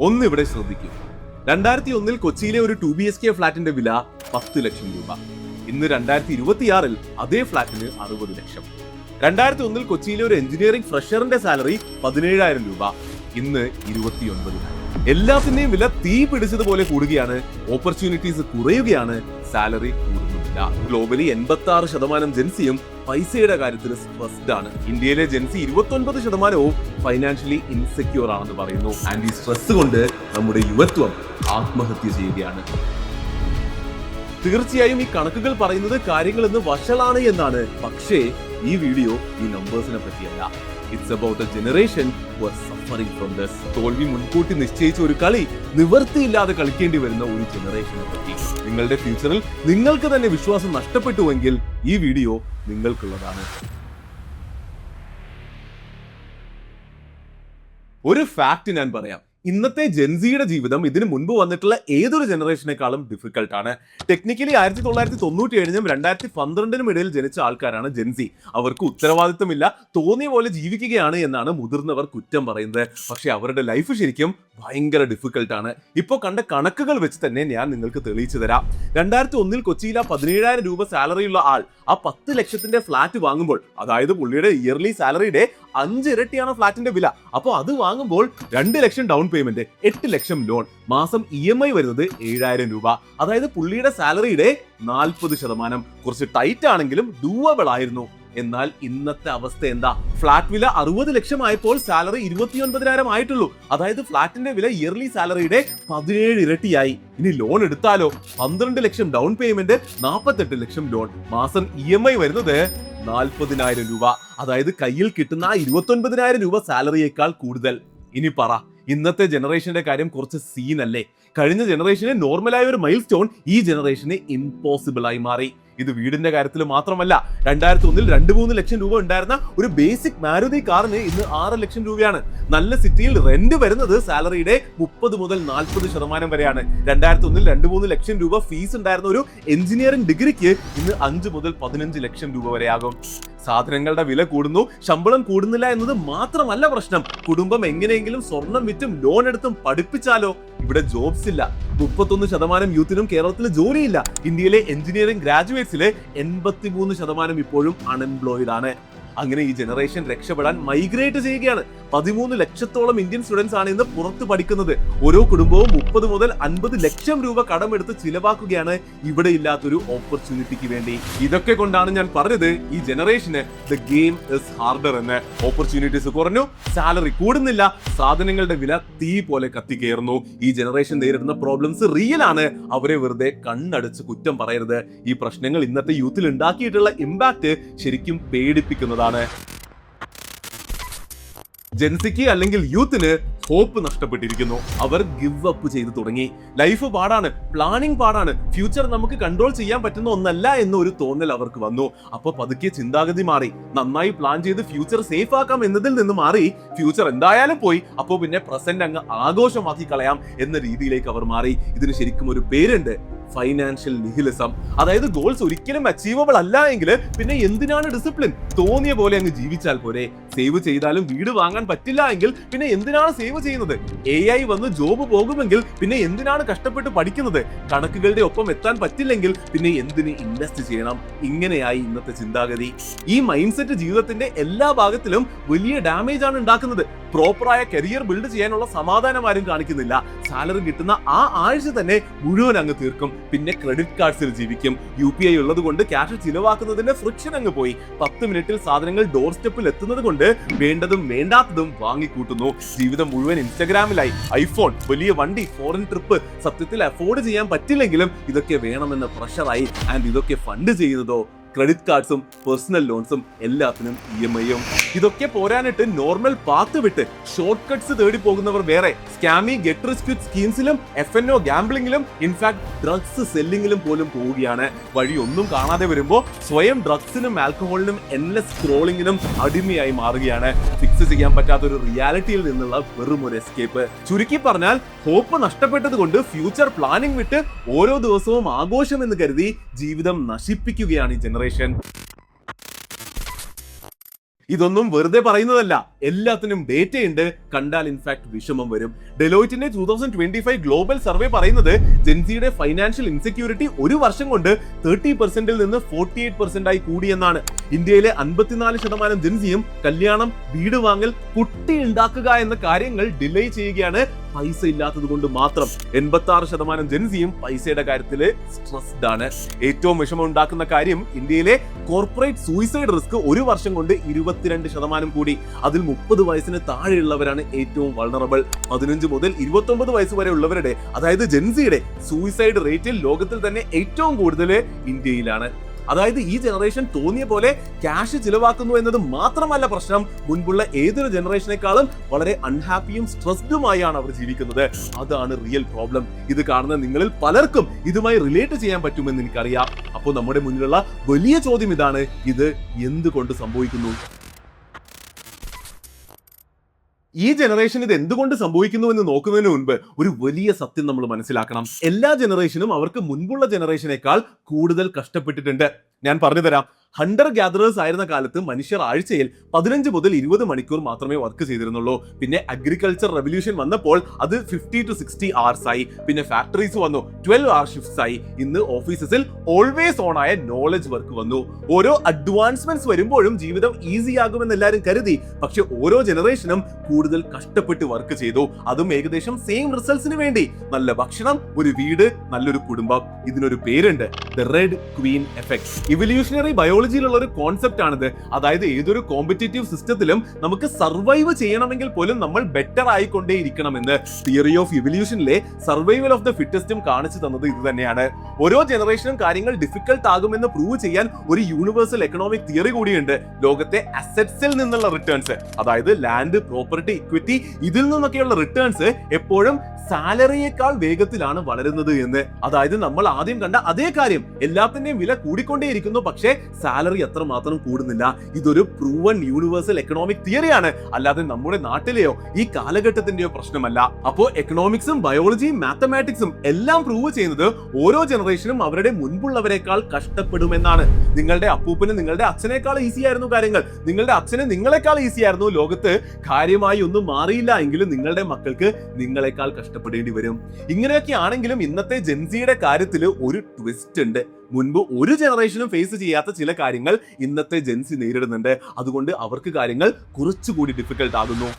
ഒന്ന് ഇവിടെ ശ്രദ്ധിക്കൂ. 2001 കൊച്ചിയിലെ ഒരു 2 BHK ഫ്ലാറ്റിന്റെ വില 10 ലക്ഷം രൂപ. ഇന്ന് 2026 അതേ ഫ്ലാറ്റിന് 60 ലക്ഷം. 2001 കൊച്ചിയിലെ ഒരു എഞ്ചിനീയറിംഗ് ഫ്രഷറിന്റെ സാലറി 17,000 രൂപ. ഇന്ന് 29,000. എല്ലാത്തിന്റെയും വില തീ പിടിച്ചതുപോലെ കൂടുകയാണ്, ഓപ്പർച്യൂണിറ്റീസ് കുറയുകയാണ്, സാലറി കൂടുന്നില്ല. ഗ്ലോബലി 86% ജെൻസിയും പൈസയുടെ കാര്യത്തിൽ സ്ട്രെസ്ഡ് ആണ്. ഇന്ത്യയിലെ ജെൻസി 29% ഫൈനാൻഷ്യലി ഇൻസെക്യൂർ ആണെന്ന് പറയുന്നു. ആൻഡ് ഈ സ്ട്രെസ് കൊണ്ട് നമ്മുടെ യുവത്വം ആത്മഹത്യ ചെയ്യുകയാണ്. തീർച്ചയായും ഈ കണക്കുകൾ പറയുന്നത് കാര്യങ്ങൾ എന്ന് വഷളാണ് എന്നാണ്. പക്ഷേ ഈ വീഡിയോ ഈ നമ്പേഴ്സിനെ പറ്റിയല്ല. It's about A generation who are suffering from this. തോൽവി മുൻകൂട്ടി നിശ്ചയിച്ച ഒരു കളി നിവൃത്തിയില്ലാതെ കളിക്കേണ്ടി വരുന്ന ഒരു ജനറേഷനെ പറ്റി. നിങ്ങളുടെ ഫ്യൂച്ചറിൽ നിങ്ങൾക്ക് തന്നെ വിശ്വാസം നഷ്ടപ്പെട്ടുവെങ്കിൽ ഈ വീഡിയോ നിങ്ങൾക്കുള്ളതാണ്. ഒരു ഫാക്ട് ഞാൻ പറയാം. ഇന്നത്തെ ജെൻസിയുടെ ജീവിതം ഇതിനു മുൻപ് വന്നിട്ടുള്ള ഏതൊരു ജനറേഷനേക്കാളും ഡിഫിക്കൽട്ട് ആണ്. ടെക്നിക്കലി 1997-നും 2012-നും ഇടയിൽ ജനിച്ച ആൾക്കാരാണ് ജെൻസി. അവർക്ക് ഉത്തരവാദിത്തമില്ല, തോന്നിയ പോലെ ജീവിക്കുകയാണ് എന്നാണ് മുതിർന്നവർ കുറ്റം പറയുന്നത്. പക്ഷെ അവരുടെ ലൈഫ് ശരിക്കും ഭയങ്കര ഡിഫിക്കൽട്ട് ആണ്. ഇപ്പോൾ കണ്ട കണക്കുകൾ വെച്ച് തന്നെ ഞാൻ നിങ്ങൾക്ക് തെളിയിച്ചു തരാം. 2001 കൊച്ചിയിൽ 17,000 രൂപ സാലറിയുള്ള ആൾ ആ 10 ലക്ഷത്തിന്റെ ഫ്ലാറ്റ് വാങ്ങുമ്പോൾ, അതായത് പുള്ളിയുടെ ഇയർലി സാലറിയുടെ 5 ഇരട്ടിയാണ് ഫ്ലാറ്റിന്റെ വില. അപ്പോൾ അത് വാങ്ങുമ്പോൾ 2 ലക്ഷം ഡൗൺ പേയ്മെന്റ്, 8 ലക്ഷം ലോൺ, മാസം EMI വരുന്നത് 7,000 രൂപ. അതായത് പുള്ളിയുടെ സാലറിയുടെ 40%. കുറച്ച് ടൈറ്റ് ആണെങ്കിലും ഡൂവബിൾ ആയിരുന്നു. എന്നാൽ ഇന്നത്തെ അവസ്ഥ എന്താ? ഫ്ലാറ്റ് വില 60 ലക്ഷം ആയപ്പോൾ സാലറി 29,000 ആയിട്ടുള്ളൂ. അതായത് ഫ്ലാറ്റിന്റെ വില ഇയർലി സാലറിയുടെ 17 ഇരട്ടിയായി. ഇനി ലോൺ എടുത്താലോ? 12 ലക്ഷം ഡൗൺ പേയ്മെന്റ്, 48 ലക്ഷം ലോൺ, മാസം EMI വരുന്നത് 40,000 രൂപ. അതായത് കയ്യിൽ കിട്ടുന്ന 29,000 രൂപ സാലറിയേക്കാൾ കൂടുതൽ. ഇനി പറ, ഇന്നത്തെ ജനറേഷന്റെ കാര്യം കുറച്ച് സീൻ അല്ലേ? കഴിഞ്ഞ ജനറേഷന് നോർമലായ ഒരു മൈൽ സ്റ്റോൺ ഈ ജനറേഷന് ഇമ്പോസിബിൾ ആയി മാറി. ഇത് വീടിന്റെ കാര്യത്തിൽ മാത്രമല്ല. 2001 2-3 ലക്ഷം രൂപ ഉണ്ടായിരുന്ന ഒരു ബേസിക് മാരുതി കാറിന് ഇന്ന് 6 ലക്ഷം രൂപയാണ്. നല്ല സിറ്റിയിൽ റെന്റ് വരുന്നത് സാലറിയുടെ 30 മുതൽ 40% വരെയാണ്. 2001 2-3 ലക്ഷം രൂപ ഫീസ് ഉണ്ടായിരുന്ന ഒരു എഞ്ചിനീയറിംഗ് ഡിഗ്രിക്ക് ഇന്ന് 5 മുതൽ 15 ലക്ഷം രൂപ വരെയാകും. സാധനങ്ങളുടെ വില കൂടുന്നു, ശമ്പളം കൂടുന്നില്ല എന്നത് മാത്രമല്ല പ്രശ്നം. കുടുംബം എങ്ങനെയെങ്കിലും സ്വർണം വിറ്റും ലോൺ എടുത്തും പഠിപ്പിച്ചാലോ? ഇവിടെ ജോബ്സ് ഇല്ല. 31% യൂത്തിനും കേരളത്തിൽ ജോലിയില്ല. ഇന്ത്യയിലെ എഞ്ചിനീയറിംഗ് ഗ്രാജുവേറ്റ്സിലെ 83% ഇപ്പോഴും അൺഎംപ്ലോയിഡ് ആണ്. അങ്ങനെ ഈ ജനറേഷൻ രക്ഷപ്പെടാൻ മൈഗ്രേറ്റ് ചെയ്യുകയാണ്. 13 ലക്ഷത്തോളം ഇന്ത്യൻ സ്റ്റുഡൻസ് ആണ് ഇന്ന് പുറത്ത് പഠിക്കുന്നത്. ഓരോ കുടുംബവും 30 മുതൽ 50 ലക്ഷം രൂപ കടമെടുത്ത് ചിലവാക്കുകയാണ് ഇവിടെ ഇല്ലാത്തൊരു ഓപ്പർച്യൂണിറ്റിക്ക് വേണ്ടി. ഇതൊക്കെ കൊണ്ടാണ് ഞാൻ പറഞ്ഞത് ഈ ജനറേഷന് ദ ഗെയിം ഇസ് ഹാർഡർ എന്ന്. ഓപ്പർച്യൂണിറ്റീസ് കുറഞ്ഞു, സാലറി കൂടുന്നില്ല, സാധനങ്ങളുടെ വില തീ പോലെ കത്തിക്കയറുന്നു. ഈ ജനറേഷൻ നേരിടുന്ന പ്രോബ്ലംസ് റിയൽ ആണ്. അവരെ വെറുതെ കണ്ണടച്ച് കുറ്റം പറയരുത്. ഈ പ്രശ്നങ്ങൾ ഇന്നത്തെ യൂത്തിൽ ഉണ്ടാക്കിയിട്ടുള്ള ഇമ്പാക്ട് ശരിക്കും പേടിപ്പിക്കുന്നതാണ്. ജെൻസിക്ക് അല്ലെങ്കിൽ യൂത്തിന് ഹോപ്പ് നഷ്ടപ്പെട്ടിരിക്കുന്നു. അവർ ഗിവ് അപ്പ് ചെയ്തു തുടങ്ങി. ലൈഫ് പാടാണ്, പ്ലാനിങ് പാടാണ്, ഫ്യൂച്ചർ നമുക്ക് കൺട്രോൾ ചെയ്യാൻ പറ്റുന്ന ഒന്നല്ല എന്നൊരു തോന്നൽ അവർക്ക് വന്നു. അപ്പൊ പതുക്കെ ചിന്താഗതി മാറി. നന്നായി പ്ലാൻ ചെയ്ത് ഫ്യൂച്ചർ സേഫ് ആക്കാം എന്നതിൽ നിന്ന് മാറി ഫ്യൂച്ചർ എന്തായാലും പോയി, അപ്പോ പിന്നെ പ്രസന്റ് അങ്ങ് ആഘോഷമാക്കി കളയാം എന്ന രീതിയിലേക്ക് അവർ മാറി. ഇതിന് ശരിക്കും ഒരു പേരുണ്ട്, ഫൈനാൻഷ്യൽ നിഹിലിസം. അതായത് ഗോൾസ് ഒരിക്കലും അച്ചീവബിൾ അല്ല എങ്കിൽ പിന്നെ എന്തിനാണ് ഡിസിപ്ലിൻ? തോന്നിയ പോലെ അങ്ങ് ജീവിച്ചാൽ പോരെ. സേവ് ചെയ്താലും വീട് വാങ്ങാൻ പറ്റില്ല എങ്കിൽ പിന്നെ എന്തിനാണ് സേവ് ചെയ്യുന്നത്? AI വന്ന് ജോബ് പോകുമെങ്കിൽ പിന്നെ എന്തിനാണ് കഷ്ടപ്പെട്ട് പഠിക്കുന്നത്? കണക്കുകളുടെ ഒപ്പം എത്താൻ പറ്റില്ലെങ്കിൽ പിന്നെ എന്തിന് ഇൻവെസ്റ്റ് ചെയ്യണം? ഇങ്ങനെയായി ഇന്നത്തെ ചിന്താഗതി. ഈ മൈൻഡ് സെറ്റ് ജീവിതത്തിന്റെ എല്ലാ ഭാഗത്തിലും വലിയ ഡാമേജ് ആണ് ഉണ്ടാക്കുന്നത്. പ്രോപ്പറായ കരിയർ ബിൽഡ് ചെയ്യാനുള്ള സമാധാനം ആരും കാണിക്കുന്നില്ല. സാലറി കിട്ടുന്ന ആ ആഴ്ച തന്നെ മുഴുവൻ അങ്ങ് തീർക്കും. പിന്നെ ക്രെഡിറ്റ് കാർഡ്സിൽ ജീവിക്കും. UPI ഉള്ളത് കൊണ്ട് ക്യാഷ് ചിലവാക്കുന്നതിന്റെ ഫ്രിക്ഷൻ അങ്ങ് പോയി. 10 മിനിറ്റിൽ സാധനങ്ങൾ ഡോർ സ്റ്റെപ്പിൽ എത്തുന്നത് കൊണ്ട് വേണ്ടതും വേണ്ടാത്തതും വാങ്ങിക്കൂട്ടുന്നു. ജീവിതം മുഴുവൻ ഇൻസ്റ്റഗ്രാമിലായി. ഐഫോൺ, വലിയ വണ്ടി, ഫോറിൻ ട്രിപ്പ് സത്യത്തിൽ അഫോർഡ് ചെയ്യാൻ പറ്റില്ലെങ്കിലും ഇതൊക്കെ വേണമെന്ന പ്രഷറായി. ആൻഡ് ഇതൊക്കെ ഫണ്ട് ചെയ്യുന്നതോ ക്രെഡിറ്റ് കാർഡ്സും പേഴ്സണൽ ലോൺസും എല്ലാത്തിനും EMI-യും. ഇതൊക്കെ പോരാനിട്ട് നോർമൽ പാത്ത് വിട്ട് ഷോർട്ട് കട്ട്സ് തേടി പോകുന്നവർ വേറെ. സ്കാമി ഗെറ്റ് റിച്ച് ക്വിക്ക് സ്കീംസിലും FNO ഗാംബ്ലിംഗിലും ഇൻഫാക്ട് ഡ്രഗ്സ് സെല്ലിംഗിലും പോലും പോവുകയാണ്. വഴി ഒന്നും കാണാതെ വരുമ്പോൾ സ്വയം ഡ്രഗ്സിനും ആൽക്കഹോളിനും എൻലെസ് സ്ക്രോളിംഗിനും അടിമയായി മാറുകയാണ്. ഫിക്സ് ചെയ്യാൻ പറ്റാത്ത ഒരു റിയാലിറ്റിയിൽ നിന്നുള്ള വെറും ഒരു എസ്കേപ്പ്. ചുരുക്കി പറഞ്ഞാൽ ഹോപ്പ് നഷ്ടപ്പെട്ടത് കൊണ്ട് ഫ്യൂച്ചർ പ്ലാനിംഗ് വിട്ട് ഓരോ ദിവസവും ആഘോഷം എന്ന് കരുതി ജീവിതം നശിപ്പിക്കുകയാണ് ഈ ജനറേഷൻ. ഇതൊന്നും വെറുതെ പറയുന്നതല്ല, എല്ലാത്തിനും ഡേറ്റയുണ്ട്, കണ്ടാൽ ഇൻഫാക്ട് വിഷമം വരും. ഡെലോയിറ്റിന്റെ 2025 ഗ്ലോബൽ സർവേ പറയുന്നത് ജെൻസിയുടെ ഫൈനാൻഷ്യൽ ഇൻസെക്യൂരിറ്റി ഒരു വർഷം കൊണ്ട് 30% നിന്ന് 48% ആയി കൂടിയെന്നാണ്. ഇന്ത്യയിലെ 54% ജെൻസിയും കല്യാണം, വീട് വാങ്ങൽ, കുട്ടി ഉണ്ടാക്കുക എന്ന കാര്യങ്ങൾ ഡിലേ ചെയ്യുകയാണ്, പൈസ ഇല്ലാത്തത് കൊണ്ട് മാത്രം. 86% ജെൻസിയും പൈസയുടെ കാര്യത്തിൽ സ്ട്രെസ്ഡ് ആണ്. ഏറ്റവും വിഷമം ഉണ്ടാക്കുന്ന കാര്യം ഇന്ത്യയിലെ കോർപ്പറേറ്റ് സൂയിസൈഡ് റിസ്ക് ഒരു വർഷം കൊണ്ട് 22% കൂടി. അതിൽ 30 വയസ്സിന് താഴെയുള്ളവരാണ് ഏറ്റവും വൾണറബിൾ. 15 മുതൽ 29 വയസ്സ് വരെ ഉള്ളവരുടെ, അതായത് ജെൻസിയുടെ സൂയിസൈഡ് റേറ്റിൽ ലോകത്തിൽ തന്നെ ഏറ്റവും കൂടുതൽ ഇന്ത്യയിലാണ്. അതായത് ഈ ജനറേഷൻ തോന്നിയ പോലെ ക്യാഷ് ചിലവാക്കുന്നു എന്നത് മാത്രമല്ല പ്രശ്നം, മുൻപുള്ള ഏതൊരു ജനറേഷനേക്കാളും വളരെ അൺഹാപ്പിയും സ്ട്രെസ്ഡുമായാണ് അവർ ജീവിക്കുന്നത്. അതാണ് റിയൽ പ്രോബ്ലം. ഇത് കാണുന്ന നിങ്ങളിൽ പലർക്കും ഇതുമായി റിലേറ്റ് ചെയ്യാൻ പറ്റുമെന്ന് എനിക്കറിയാം. അപ്പോൾ നമ്മുടെ മുന്നിലുള്ള വലിയ ചോദ്യം ഇതാണ്: ഇത് എന്തുകൊണ്ട് സംഭവിക്കുന്നു? ഈ ജനറേഷൻ ഇത് എന്തുകൊണ്ട് സംഭവിക്കുന്നു എന്ന് നോക്കുന്നതിന് മുൻപ് ഒരു വലിയ സത്യം നമ്മൾ മനസ്സിലാക്കണം. എല്ലാ ജനറേഷനും അവർക്ക് മുൻപുള്ള ജനറേഷനേക്കാൾ കൂടുതൽ കഷ്ടപ്പെട്ടിട്ടുണ്ട്. ഞാൻ പറഞ്ഞു തരാം. ഹണ്ടർ ഗ്യാദറേഴ്സ് ആയിരുന്ന കാലത്ത് മനുഷ്യർ ആഴ്ചയിൽ 15 മുതൽ 20 മണിക്കൂർ മാത്രമേ വർക്ക് ചെയ്തിരുന്നുള്ളൂ. പിന്നെ അഗ്രികൾച്ചർ റെവല്യൂഷൻ വന്നപ്പോൾ അത് 50 to 60 hours ആയി. പിന്നെ ഫാക്ടറീസ് വന്നു, 12 hour ഷിഫ്റ്റ്സ് ആയി. ഇന്ന് ഓഫീസസിൽ ഓൾവേസ് ഓൺ ആയ നോളജ് വർക്ക് വന്നു. ഓരോ അഡ്വാൻസ്മെന്റ്സ് വരുമ്പോഴും ജീവിതം ഈസി ആകുമെന്ന് എല്ലാവരും കരുതി. പക്ഷെ ഓരോ ജനറേഷനും കൂടുതൽ കഷ്ടപ്പെട്ട് വർക്ക് ചെയ്തു, അതും ഏകദേശം സെയിം റിസൾട്ട്സിന് വേണ്ടി. നല്ല ഭക്ഷണം, ഒരു വീട്, നല്ലൊരു കുടുംബം. ഇതിനൊരു പേരുണ്ട്, the red queen effect. Evolutionary ബയോളജിയിലുള്ള ഒരു കോൺസെപ്റ്റ് ആണിത്. അതായത് ഏതൊരു കോമ്പറ്റീറ്റീവ് സിസ്റ്റത്തിലും നമുക്ക് സർവൈവ് ചെയ്യണമെങ്കിൽ പോലും നമ്മൾ ബെറ്റർ ആയിക്കൊണ്ടേ ഇരിക്കണമെന്ന്. തിയറി ഓഫ് ഇവല്യൂഷനിലെ സർവൈവൽ ഓഫ് ദ ഫിറ്റസ്റ്റും കാണിച്ചു തന്നത് ഇത് തന്നെയാണ്. ഓരോ ജനറേഷനും കാര്യങ്ങൾ ഡിഫിക്കൽട്ട് ആകുമെന്ന് പ്രൂവ് ചെയ്യാൻ ഒരു യൂണിവേഴ്സൽ എക്കണോമിക് തിയറി കൂടിയുണ്ട്. ലോകത്തെ അസറ്റ്സിൽ നിന്നുള്ള റിട്ടേൺസ്, അതായത് ലാൻഡ്, പ്രോപ്പർട്ടി, ഇക്വിറ്റി, ഇതിൽ നിന്നൊക്കെയുള്ള റിട്ടേൺസ് എപ്പോഴും സാലറിയേക്കാൾ വേഗത്തിലാണ് വളരുന്നത് എന്ന്. അതായത് നമ്മൾ ആദ്യം കണ്ട അതേ കാര്യം, എല്ലാത്തിന്റെയും വില കൂടിക്കൊണ്ടേയിരിക്കുന്നു, പക്ഷേ സാലറി അത്രമാത്രം കൂടുന്നില്ല. ഇതൊരു പ്രൂവൺ യൂണിവേഴ്സൽ എക്കണോമിക് തിയറിയാണ്, അല്ലാതെ നമ്മുടെ നാട്ടിലെയോ ഈ കാലഘട്ടത്തിന്റെയോ പ്രശ്നമല്ല. അപ്പോ എക്കണോമിക്സും ബയോളജിയും മാത്തമാറ്റിക്സും എല്ലാം പ്രൂവ് ചെയ്യുന്നത് ഓരോ ജനറേഷനും അവരുടെ മുൻപുള്ളവരെക്കാൾ കഷ്ടപ്പെടുമെന്നാണ്. നിങ്ങളുടെ അപ്പൂപ്പന് നിങ്ങളുടെ അച്ഛനേക്കാൾ ഈസി ആയിരുന്നു കാര്യങ്ങൾ, നിങ്ങളുടെ അച്ഛന് നിങ്ങളെക്കാൾ ഈസി ആയിരുന്നു. ലോകത്ത് കാര്യമായി ഒന്നും മാറിയില്ല എങ്കിലും നിങ്ങളുടെ മക്കൾക്ക് നിങ്ങളെക്കാൾ കഷ്ടപ്പെടേണ്ടി വരും. ഇങ്ങനെയൊക്കെ ആണെങ്കിലും ഇന്നത്തെ ജെൻസിയുടെ കാര്യത്തിൽ ഒരു ട്വിസ്റ്റ് ഉണ്ട്. മുൻപ് ഒരു ജനറേഷനും ഫേസ് ചെയ്യാത്ത ചില കാര്യങ്ങൾ ഇന്നത്തെ ജെൻസി നേരിടുന്നുണ്ട്. അതുകൊണ്ട് അവർക്ക് കാര്യങ്ങൾ കുറച്ചുകൂടി ഡിഫിക്കൽട്ട് ആകുന്നു.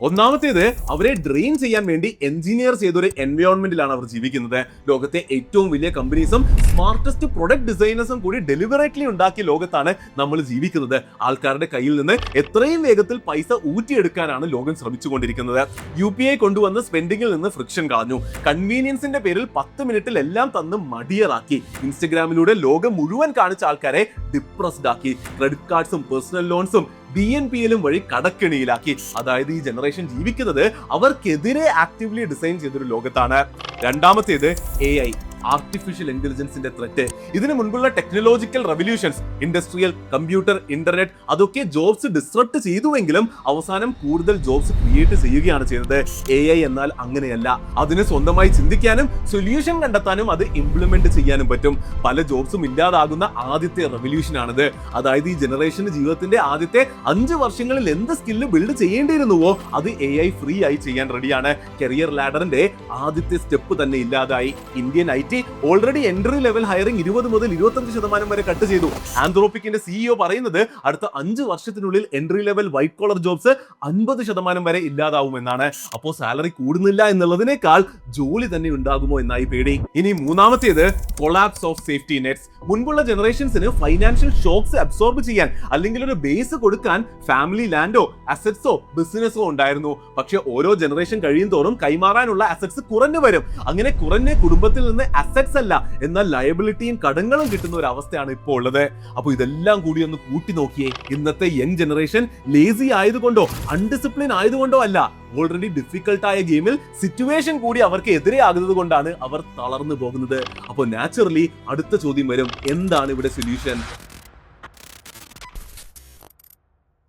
ഒന്നാമത്തേത്, അവരെ ഡ്രെയിൻ ചെയ്യാൻ വേണ്ടി എഞ്ചിനീയർ ചെയ്തൊരു എൻവയോൺമെന്റിലാണ് അവർ ജീവിക്കുന്നത്. ലോകത്തെ ഏറ്റവും വലിയ കമ്പനീസും സ്മാർട്ടസ്റ്റ് പ്രൊഡക്റ്റ് ഡിസൈനേഴ്സും കൂടി ഡെലിബറേറ്റ്ലി ഉണ്ടാക്കിയ ലോകത്താണ് നമ്മൾ ജീവിക്കുന്നത്. ആൾക്കാരുടെ കയ്യിൽ നിന്ന് എത്രയും വേഗത്തിൽ പൈസ ഊറ്റിയെടുക്കാനാണ് ലോകം ശ്രമിച്ചുകൊണ്ടിരിക്കുന്നത്. UPI കൊണ്ടുവന്ന് സ്പെൻഡിങ്ങിൽ നിന്ന് ഫ്രിക്ഷൻ കളഞ്ഞു. കൺവീനിയൻസിന്റെ പേരിൽ 10 മിനിറ്റിൽ എല്ലാം തന്ന് മടിയറാക്കി. ഇൻസ്റ്റഗ്രാമിലൂടെ ലോകം മുഴുവൻ കാണിച്ച ആൾക്കാരെ ഡിപ്രസ്ഡ് ആക്കി. ക്രെഡിറ്റ് കാർഡ്സും പേഴ്സണൽ ലോൺസും BNPL വഴി കടക്കെണിയിലാക്കി. അതായത് ഈ ജനറേഷൻ ജീവിക്കുന്നത് അവർക്കെതിരെ ആക്റ്റീവ്ലി ഡിസൈൻ ചെയ്തൊരു ലോകത്താണ്. രണ്ടാമത്തേത് AI, ആർട്ടിഫിഷ്യൽ ഇന്റലിജൻസിന്റെ ത്രെറ്റ്. ഇതിനു മുൻപുള്ള technological revolutions, industrial, computer, internet, അതൊക്കെ ജോബ്സ് ഡിസ്റപ്റ്റ് ചെയ്തുവെങ്കിലും അവസാനം കൂടുതൽ ജോബ്സ് ക്രിയേറ്റ് ചെയ്യുകയാണ് ചെയ്തത്. AI എന്നാൽ അങ്ങനെയല്ല. അതിന് സ്വന്തമായി ചിന്തിക്കാനും സൊല്യൂഷൻ കണ്ടെത്താനും അത് ഇംപ്ലിമെന്റ് ചെയ്യാനും പറ്റും. പല ജോബ്സും ഇല്ലാതാകുന്ന ആദ്യത്തെ റെവല്യൂഷൻ ആണിത്. അതായത് ഈ ജനറേഷന്റെ ജീവിതത്തിന്റെ ആദ്യത്തെ 5 വർഷങ്ങളിൽ എന്ത് സ്കില്ല് ബിൽഡ് ചെയ്യേണ്ടിയിരുന്നുവോ അത് AI ഫ്രീ ആയി ചെയ്യാൻ റെഡിയാണ്. കരിയർ ലാഡറിന്റെ ആദ്യത്തെ സ്റ്റെപ്പ് തന്നെ ഇല്ലാതായി. Indian IT already entry level hiring 20 മുതൽ 25% വരെ കട്ട് ചെയ്തു. ആന്ത്രോപിക്കിന്റെ CEO പറയുന്നത് അടുത്ത 5 വർഷത്തിനുള്ളിൽ entry level white collar jobs 50% വരെ ഇല്ലാതാവുമെന്നാണ്. അപ്പോൾ സാലറി കൂടുന്നില്ല എന്നുള്ളതിനേക്കാൾ ജോലി തന്നെ ഉണ്ടാകുമോ എന്നായി പേടി. ഇനി മൂന്നാമത്തേത്, കൊളാപ്സ് ഓഫ് സേഫ്റ്റി നെറ്റ്സ്. മുൻപുള്ള ജനറേഷൻസിന് ഫൈനാൻഷ്യൽ ഷോക്സ് അബ്സോർബ് ചെയ്യാൻ അല്ലെങ്കിൽ ഒരു ബേസ് കൊടുക്കാൻ ഫാമിലി ലാൻഡോ അസറ്റ്സോ ബിസിനസ്സോ ഉണ്ടായിരുന്നു. പക്ഷെ ഓരോ ജനറേഷൻ കഴിയും തോറും കൈമാറാനുള്ള അസറ്റ്സ് കുറഞ്ഞു വരും. അങ്ങനെ കുറഞ്ഞ കുടുംബത്തിൽ നിന്ന് അസറ്റ്സ് അല്ല, എന്നാൽ ലയബിലിറ്റിയും കടങ്ങളും കിട്ടുന്ന ഒരു അവസ്ഥയാണ് ഇപ്പോൾ ഉള്ളത്. അപ്പോൾ ഇതെല്ലാം കൂടി ഒന്ന് കൂട്ടി നോക്കിയേ. ഇന്നത്തെ യങ് ജനറേഷൻ ലേസി ആയതുകൊണ്ടോ അൺഡിസിപ്ലിൻ ആയതുകൊണ്ടോ അല്ല, ഓൾറെഡി ഡിഫിക്കൽട്ടായ ഗെയിമിൽ സിറ്റുവേഷൻ കൂടി അവർക്ക് എതിരെയാകുന്നത് കൊണ്ടാണ് അവർ തളർന്നു പോകുന്നത്. അപ്പോൾ നാച്ചുറലി അടുത്ത ചോദ്യം വരും, എന്താണ് ഇവിടെ സൊല്യൂഷൻ?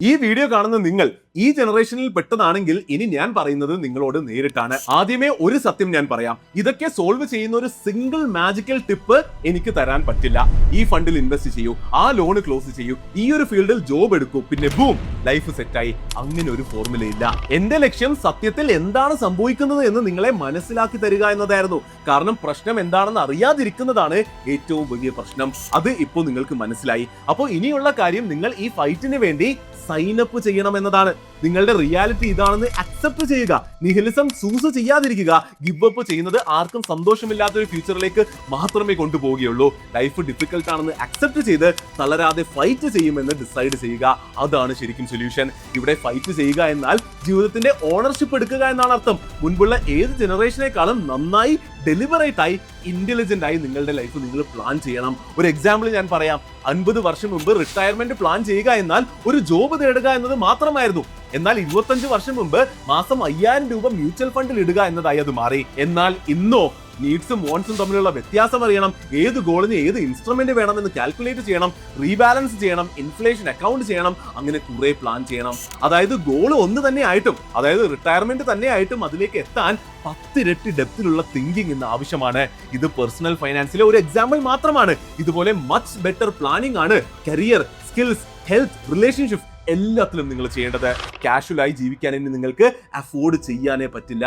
ഈ വീഡിയോ കാണുന്ന നിങ്ങൾ ഈ ജനറേഷനിൽ പെട്ടതാണെങ്കിൽ ഇനി ഞാൻ പറയുന്നത് നിങ്ങളോട് നേരിട്ടാണ്. ആദ്യമേ ഒരു സത്യം ഞാൻ പറയാം, ഇതൊക്കെ സോൾവ് ചെയ്യുന്ന ഒരു സിംഗിൾ മാജിക്കൽ ടിപ്പ് എനിക്ക് തരാൻ പറ്റില്ല. ഈ ഫണ്ടിൽ ഇൻവെസ്റ്റ് ചെയ്യൂ, ആ ലോൺ ക്ലോസ് ചെയ്യൂ, ഈ ഒരു ഫീൽഡിൽ ജോബ് എടുക്കൂ, പിന്നെ ബൂം ലൈഫ് സെറ്റായി. അങ്ങനെ ഒരു ഫോർമുലയില്ല. എന്റെ ലക്ഷ്യം സത്യത്തിൽ എന്താണ് സംഭവിക്കുന്നത് എന്ന് നിങ്ങളെ മനസ്സിലാക്കി തരിക എന്നതായിരുന്നു. കാരണം പ്രശ്നം എന്താണെന്ന് അറിയാതിരിക്കുന്നതാണ് ഏറ്റവും വലിയ പ്രശ്നം. അത് ഇപ്പോൾ നിങ്ങൾക്ക് മനസ്സിലായി. അപ്പോൾ ഇനിയുള്ള കാര്യം നിങ്ങൾ ഈ ഫൈറ്റിന് വേണ്ടി സൈൻ അപ്പ് ചെയ്യണം എന്നതാണ്. നിങ്ങളുടെ റിയാലിറ്റി ഇതാണെന്ന് അക്സെപ്റ്റ് ചെയ്യുക. നിഹിലിസം ചൂസ് ചെയ്യാതിരിക്കുക. ഗിവ് അപ്പ് ചെയ്യുന്നത് ആർക്കും സന്തോഷമില്ലാത്ത ഒരു ഫ്യൂച്ചറിലേക്ക് മാത്രമേ കൊണ്ടുപോവുകയുള്ളൂ. ലൈഫ് ഡിഫിക്കൽട്ട് ആണെന്ന് അക്സെപ്റ്റ് ചെയ്ത് തളരാതെ ഫൈറ്റ് ചെയ്യുമെന്ന് ഡിസൈഡ് ചെയ്യുക. അതാണ് ശരിക്കും സൊല്യൂഷൻ. ഇവിടെ ഫൈറ്റ് ചെയ്യുക എന്നാൽ ജീവിതത്തിന്റെ ഓണർഷിപ്പ് എടുക്കുക എന്നാണ് അർത്ഥം. മുൻപുള്ള ഏത് ജനറേഷനേക്കാളും നന്നായി ഡെലിബറേറ്റ് ആയി ഇന്റലിജന്റ് ആയി നിങ്ങളുടെ ലൈഫ് നിങ്ങൾ പ്ലാൻ ചെയ്യണം. ഒരു എക്സാമ്പിൾ ഞാൻ പറയാം. 50 വർഷം മുമ്പ് റിട്ടയർമെന്റ് പ്ലാൻ ചെയ്യുക എന്നാൽ ഒരു ജോബ് നേടുക എന്നത് മാത്രമായിരുന്നു. എന്നാൽ 25 വർഷം മുമ്പ് മാസം 5000 രൂപ മ്യൂച്വൽ ഫണ്ടിൽ ഇടുക എന്നതായി അത് മാറി. എന്നാൽ ഇന്നോ നീഡ്സും വോൺസും തമ്മിലുള്ള വ്യത്യാസം അറിയണം, ഏത് ഗോളിന് ഏത് ഇൻസ്ട്രുമെന്റ് വേണമെന്ന് കാൽക്കുലേറ്റ് ചെയ്യണം, റീബാലൻസ് ചെയ്യണം, ഇൻഫ്ലേഷൻ അക്കൗണ്ട് ചെയ്യണം, അങ്ങനെ കുറെ പ്ലാൻ ചെയ്യണം. അതായത് ഗോൾ ഒന്ന് തന്നെ ആയിട്ടും, അതായത് റിട്ടയർമെന്റ് തന്നെ ആയിട്ടും അതിലേക്ക് എത്താൻ 10 ഇരട്ടി ഡെപ്തിലുള്ള തിങ്കിങ് ഇന്ന് ആവശ്യമാണ്. ഇത് പേഴ്സണൽ ഫൈനാൻസിലെ ഒരു എക്സാമ്പിൾ മാത്രമാണ്. ഇതുപോലെ മച്ച് ബെറ്റർ പ്ലാനിംഗ് ആണ് കരിയർ, സ്കിൽസ്, ഹെൽത്ത്, റിലേഷൻഷിപ്പ് എല്ലാത്തിലും നിങ്ങൾ ചെയ്യേണ്ടത്. കാഷ്വലായി ജീവിക്കാൻ ഇനി നിങ്ങൾക്ക് അഫോർഡ് ചെയ്യാനേ പറ്റില്ല.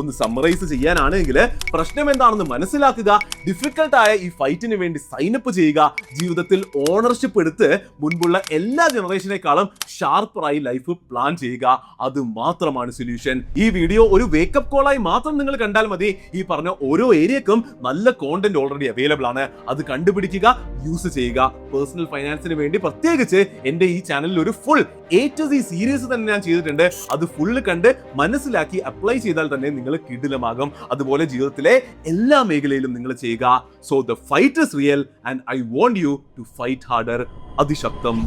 ഒന്ന് സമ്മറൈസ് ചെയ്യാനാണെങ്കിൽ പ്രശ്നം എന്താണെന്ന് മനസ്സിലാക്കുക, ഡിഫിക്കൽട്ടായ ഈ ഫൈറ്റിന് വേണ്ടി സൈനപ്പ് ചെയ്യുക, ജീവിതത്തിൽ ഓണർഷിപ്പ് എടുത്ത് മുൻപുള്ള എല്ലാ ജനറേഷനേക്കാളും ഷാർപ്പറായി ലൈഫ് പ്ലാൻ ചെയ്യുക. അത് മാത്രമാണ് സൊല്യൂഷൻ. ഈ വീഡിയോ ഒരു വേക്കപ്പ് കോളായി മാത്രം നിങ്ങൾ കണ്ടാൽ മതി. ഈ പറഞ്ഞ ഓരോ ഏരിയക്കും നല്ല കോണ്ടന്റ് ഓൾറെഡി അവൈലബിൾ ആണ്. അത് കണ്ടുപിടിക്കുക, യൂസ് ചെയ്യുക. പേഴ്സണൽ ഫൈനാൻസിന് വേണ്ടി പ്രത്യേകിച്ച് എന്റെ ഈ ചാനലിൽ ഒരു full A to Z series തന്നെ ഞാൻ ചെയ്തിട്ടുണ്ട്. അത് ഫുള്ള് കണ്ട് മനസ്സിലാക്കി അപ്ലൈ ചെയ്താൽ തന്നെ നിങ്ങൾ കിടിലമാകും. അതുപോലെ ജീവിതത്തിലെ എല്ലാ മേഖലയിലും നിങ്ങൾ ചെയ്യുക. So the fight is real and I want you to fight harder. അതിശക്തം.